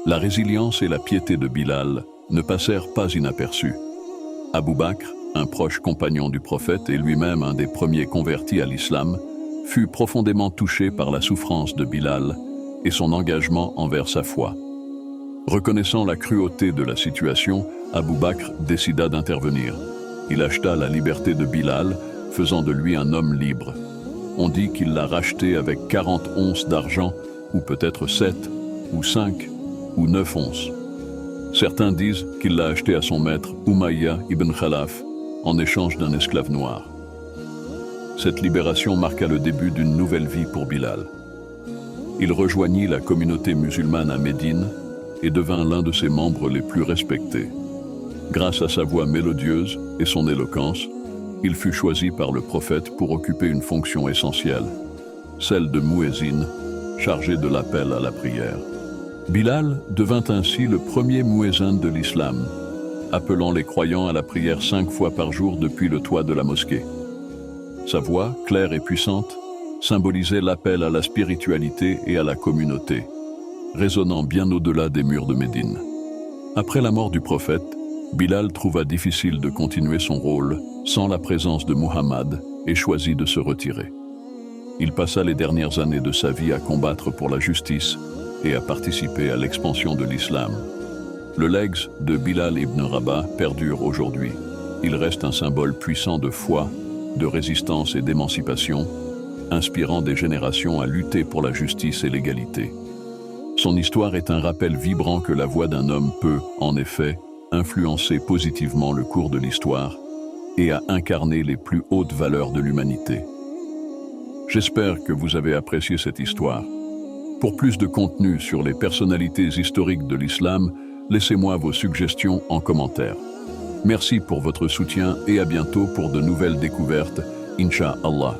La résilience et la piété de Bilal ne passèrent pas inaperçues. Abu Bakr, un proche compagnon du prophète et lui-même un des premiers convertis à l'islam, fut profondément touché par la souffrance de Bilal et son engagement envers sa foi. Reconnaissant la cruauté de la situation, Abu Bakr décida d'intervenir. Il acheta la liberté de Bilal, faisant de lui un homme libre. On dit qu'il l'a racheté avec 40 onces d'argent, ou peut-être 7, ou 5, ou 9 onces. Certains disent qu'il l'a acheté à son maître, Umayya ibn Khalaf, en échange d'un esclave noir. Cette libération marqua le début d'une nouvelle vie pour Bilal. Il rejoignit la communauté musulmane à Médine et devint l'un de ses membres les plus respectés. Grâce à sa voix mélodieuse et son éloquence, il fut choisi par le prophète pour occuper une fonction essentielle, celle de muezzin, chargé de l'appel à la prière. Bilal devint ainsi le premier muezzin de l'islam, appelant les croyants à la prière 5 fois par jour depuis le toit de la mosquée. Sa voix, claire et puissante, symbolisait l'appel à la spiritualité et à la communauté, résonnant bien au-delà des murs de Médine. Après la mort du prophète, Bilal trouva difficile de continuer son rôle sans la présence de Muhammad et choisit de se retirer. Il passa les dernières années de sa vie à combattre pour la justice et à participer à l'expansion de l'islam. Le legs de Bilal ibn Rabah perdure aujourd'hui. Il reste un symbole puissant de foi, de résistance et d'émancipation, inspirant des générations à lutter pour la justice et l'égalité. Son histoire est un rappel vibrant que la voix d'un homme peut, en effet, influencer positivement le cours de l'histoire et à incarner les plus hautes valeurs de l'humanité. J'espère que vous avez apprécié cette histoire. Pour plus de contenu sur les personnalités historiques de l'islam, laissez-moi vos suggestions en commentaire. Merci pour votre soutien et à bientôt pour de nouvelles découvertes, Inch'Allah.